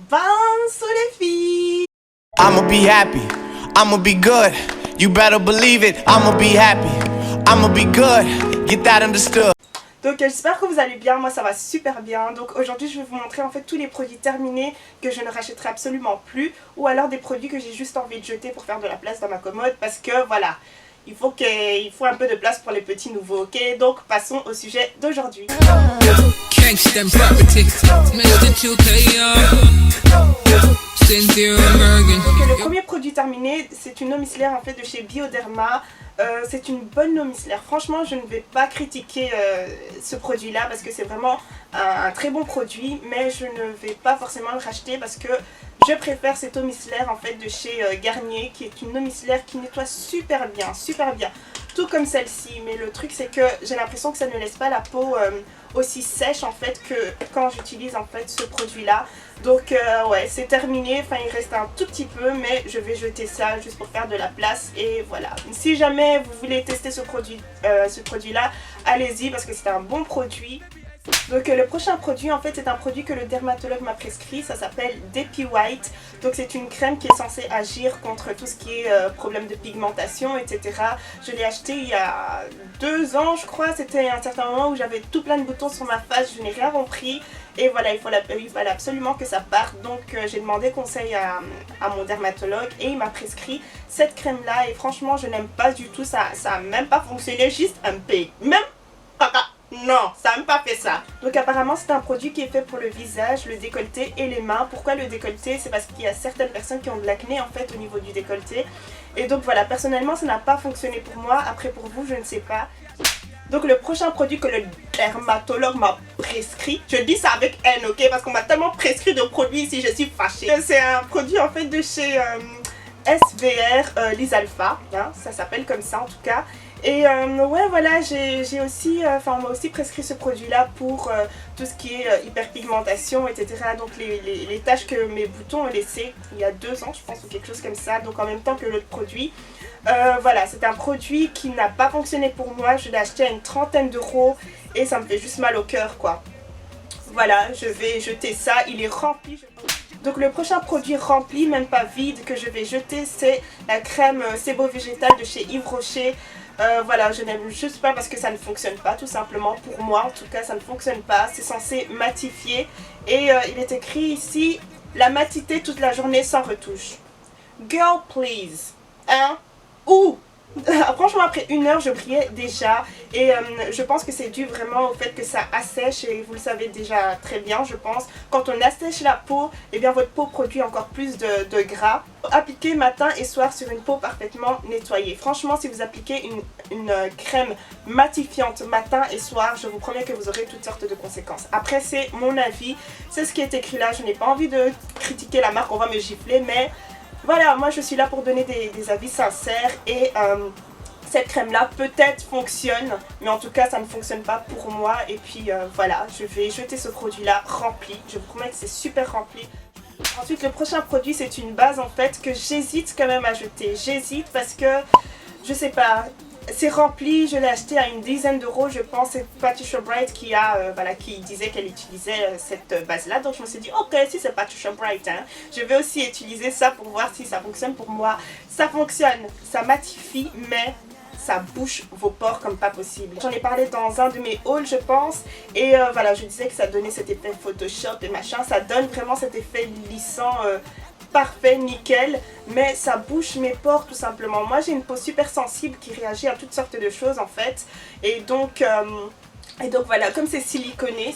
Bonsoir les filles. I'ma be happy, I'ma be good. You better believe it, I'ma be happy, I'ma be good. Get that understood. Donc j'espère que vous allez bien, moi ça va super bien. Donc aujourd'hui je vais vous montrer en fait tous les produits terminés que je ne rachèterai absolument plus, ou alors des produits que j'ai juste envie de jeter pour faire de la place dans ma commode, parce que voilà, il faut un peu de place pour les petits nouveaux, ok? Donc passons au sujet d'aujourd'hui. Donc le premier produit terminé, c'est une eau micellaire en fait de chez Bioderma. C'est une bonne eau micellaire. Franchement, je ne vais pas critiquer ce produit-là parce que c'est vraiment un très bon produit, mais je ne vais pas forcément le racheter parce que je préfère cette eau micellaire en fait de chez Garnier, qui est une eau micellaire qui nettoie super bien, tout comme celle-ci. Mais le truc c'est que j'ai l'impression que ça ne laisse pas la peau aussi sèche en fait que quand j'utilise en fait ce produit-là. Donc ouais, c'est terminé, enfin il reste un tout petit peu, mais je vais jeter ça juste pour faire de la place et voilà. Si jamais vous voulez tester ce produit-là, allez-y parce que c'est un bon produit. Donc le prochain produit en fait c'est un produit que le dermatologue m'a prescrit, ça s'appelle Depi White. Donc c'est une crème qui est censée agir contre tout ce qui est problème de pigmentation, etc. Je l'ai acheté il y a 2 ans je crois, c'était un certain moment où j'avais tout plein de boutons sur ma face, je n'ai rien compris. Et voilà, il fallait absolument que ça parte. Donc j'ai demandé conseil à mon dermatologue et il m'a prescrit cette crème là. Et franchement je n'aime pas du tout, ça a même pas fonctionné, juste un peu. Même non, ça n'a même pas fait ça. Donc apparemment c'est un produit qui est fait pour le visage, le décolleté et les mains. Pourquoi le décolleté? C'est parce qu'il y a certaines personnes qui ont de l'acné en fait au niveau du décolleté. Et donc voilà, personnellement ça n'a pas fonctionné pour moi. Après pour vous je ne sais pas. Donc le prochain produit que le dermatologue m'a prescrit, je dis ça avec haine, ok, parce qu'on m'a tellement prescrit de produits ici, je suis fâchée. C'est un produit en fait de chez SVR Lysalpha, hein, ça s'appelle comme ça en tout cas. Et ouais voilà, j'ai aussi, on m'a aussi prescrit ce produit là pour tout ce qui est hyperpigmentation, etc. Donc les taches que mes boutons ont laissées il y a 2 ans je pense, ou quelque chose comme ça, donc en même temps que l'autre produit. Voilà, c'est un produit qui n'a pas fonctionné pour moi, je l'ai acheté à une 30aine d'euros et ça me fait juste mal au cœur quoi. Voilà, je vais jeter ça, il est rempli je pense. Donc le prochain produit rempli, même pas vide, que je vais jeter, c'est la crème Sebo Végétal de chez Yves Rocher. Voilà, je n'aime juste pas parce que ça ne fonctionne pas, tout simplement. Pour moi, en tout cas, ça ne fonctionne pas. C'est censé matifier. Et il est écrit ici, la matité toute la journée sans retouche. Girl, please. Hein? Ouh! Franchement après 1 heure je brillais déjà et je pense que c'est dû vraiment au fait que ça assèche et vous le savez déjà très bien je pense. Quand on assèche la peau, et bien votre peau produit encore plus de gras. Appliquez matin et soir sur une peau parfaitement nettoyée. Franchement si vous appliquez une crème matifiante matin et soir, je vous promets que vous aurez toutes sortes de conséquences. Après c'est mon avis, c'est ce qui est écrit là, je n'ai pas envie de critiquer la marque, on va me gifler mais... Voilà, moi je suis là pour donner des avis sincères et cette crème là peut-être fonctionne, mais en tout cas ça ne fonctionne pas pour moi. Et puis voilà, je vais jeter ce produit là rempli, je vous promets que c'est super rempli. Ensuite le prochain produit c'est une base en fait que j'hésite quand même à jeter, j'hésite parce que je sais pas. C'est rempli, je l'ai acheté à une 10aine d'euros je pense, c'est Patricia Bright qui disait qu'elle utilisait cette base là, donc je me suis dit ok si c'est Patricia Bright hein, je vais aussi utiliser ça pour voir si ça fonctionne pour moi. Ça fonctionne, ça matifie mais ça bouche vos pores comme pas possible. J'en ai parlé dans un de mes hauls je pense et voilà je disais que ça donnait cet effet Photoshop et machin, ça donne vraiment cet effet lissant parfait, nickel, mais ça bouche mes pores tout simplement. Moi j'ai une peau super sensible qui réagit à toutes sortes de choses en fait et donc voilà, comme c'est siliconé,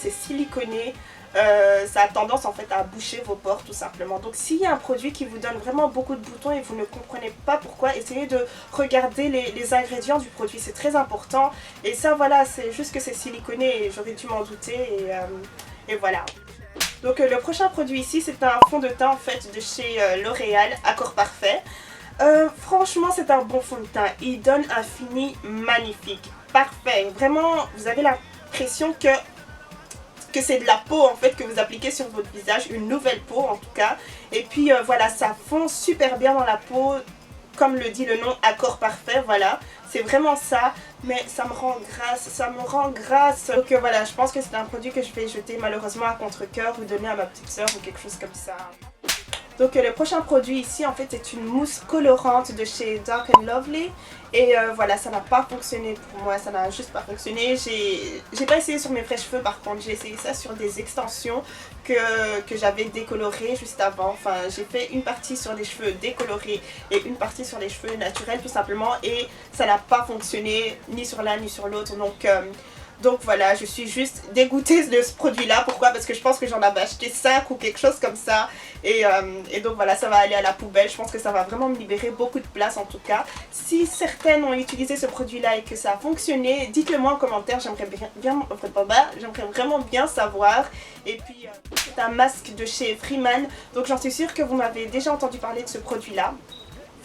ça a tendance en fait à boucher vos pores tout simplement. Donc s'il y a un produit qui vous donne vraiment beaucoup de boutons et vous ne comprenez pas pourquoi, essayez de regarder les ingrédients du produit, c'est très important. Et ça voilà, c'est juste que c'est siliconé et j'aurais dû m'en douter et voilà. Donc le prochain produit ici c'est un fond de teint en fait de chez L'Oréal, Accord Parfait. Franchement c'est un bon fond de teint, il donne un fini magnifique, parfait. Vraiment vous avez l'impression que c'est de la peau en fait que vous appliquez sur votre visage, une nouvelle peau en tout cas. Et puis voilà, ça fond super bien dans la peau. comme le dit le nom, accord parfait, voilà. C'est vraiment ça, mais ça me rend grasse, ça me rend grasse. Donc voilà, je pense que c'est un produit que je vais jeter malheureusement à contre-cœur ou donner à ma petite soeur ou quelque chose comme ça. Donc le prochain produit ici en fait c'est une mousse colorante de chez Dark and Lovely et voilà, ça n'a pas fonctionné pour moi, ça n'a juste pas fonctionné. J'ai pas essayé sur mes vrais cheveux, par contre j'ai essayé ça sur des extensions que j'avais décolorées juste avant. Enfin j'ai fait une partie sur les cheveux décolorés et une partie sur les cheveux naturels tout simplement et ça n'a pas fonctionné ni sur l'un ni sur l'autre. Donc voilà, je suis juste dégoûtée de ce produit là. Pourquoi? Parce que je pense que j'en avais acheté 5 ou quelque chose comme ça. Et donc voilà, ça va aller à la poubelle. Je pense que ça va vraiment me libérer beaucoup de place en tout cas. Si certaines ont utilisé ce produit là et que ça a fonctionné, dites-le moi en commentaire. J'aimerais vraiment bien savoir. Et puis c'est un masque de chez Freeman. Donc j'en suis sûre que vous m'avez déjà entendu parler de ce produit là.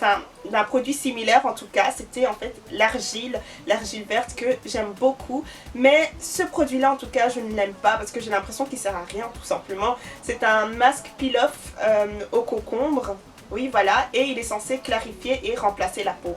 Enfin, d'un produit similaire en tout cas, c'était en fait l'argile verte que j'aime beaucoup. Mais ce produit là en tout cas je ne l'aime pas parce que j'ai l'impression qu'il sert à rien tout simplement. C'est un masque peel-off au concombre, oui voilà, et il est censé clarifier et remplacer la peau.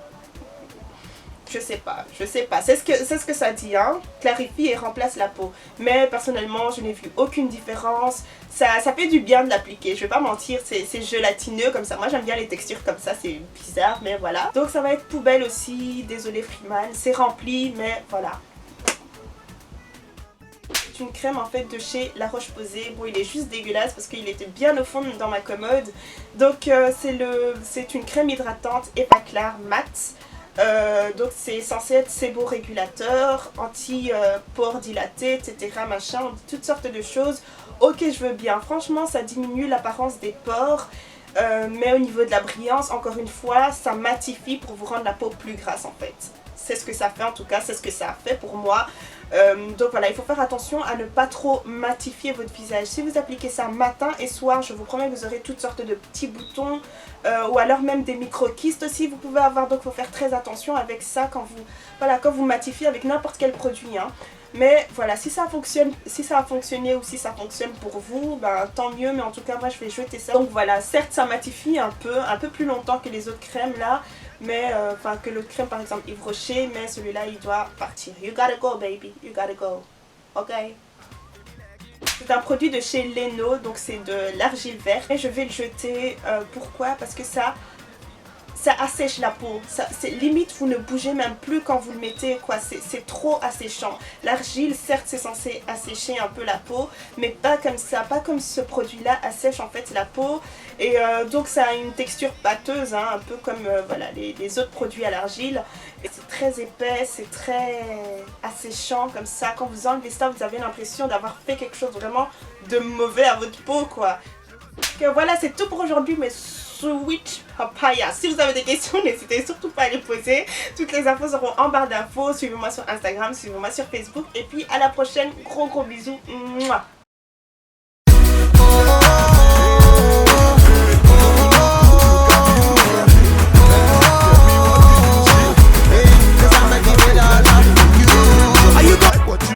Je sais pas, c'est ce que ça dit hein, clarifie et remplace la peau. Mais personnellement je n'ai vu aucune différence, ça fait du bien de l'appliquer, je vais pas mentir, c'est gélatineux comme ça, moi j'aime bien les textures comme ça, c'est bizarre mais voilà. Donc ça va être poubelle aussi, désolé Freeman, c'est rempli mais voilà. C'est une crème en fait de chez La Roche-Posay, bon il est juste dégueulasse parce qu'il était bien au fond dans ma commode. Donc c'est une crème hydratante Epaclar mat. Donc c'est censé être séborégulateur, anti-pores dilatés, etc. machin, toutes sortes de choses. Ok, je veux bien, franchement ça diminue l'apparence des pores, mais au niveau de la brillance, encore une fois, ça matifie pour vous rendre la peau plus grasse en fait. C'est ce que ça fait en tout cas, c'est ce que ça a fait pour moi. Donc voilà, il faut faire attention à ne pas trop matifier votre visage. Si vous appliquez ça matin et soir, je vous promets que vous aurez toutes sortes de petits boutons ou alors même des micro-kystes aussi vous pouvez avoir. Donc il faut faire très attention avec ça quand vous matifiez avec n'importe quel produit hein. Mais voilà, si ça a fonctionné ou si ça fonctionne pour vous, ben tant mieux, mais en tout cas moi je vais jeter ça. Donc voilà, certes ça matifie un peu plus longtemps que les autres crèmes là, mais enfin que l'autre crème par exemple Yves Rocher, mais celui-là il doit partir. You gotta go baby, you gotta go, ok. C'est un produit de chez Leno, donc c'est de l'argile verte et je vais le jeter. Pourquoi? Parce que ça assèche la peau, limite vous ne bougez même plus quand vous le mettez quoi, c'est trop asséchant. L'argile certes c'est censé assécher un peu la peau, mais pas comme ça, pas comme ce produit là assèche en fait la peau. Et donc ça a une texture pâteuse, hein, un peu comme voilà, les autres produits à l'argile. Et c'est très épais, c'est très asséchant comme ça. Quand vous enlevez ça, vous avez l'impression d'avoir fait quelque chose vraiment de mauvais à votre peau quoi. Donc voilà, c'est tout pour aujourd'hui, mais Sweet Papaya. Si vous avez des questions, n'hésitez surtout pas à les poser. Toutes les infos seront en barre d'infos. Suivez-moi sur Instagram, suivez-moi sur Facebook. Et puis à la prochaine. Gros bisous. Mouah.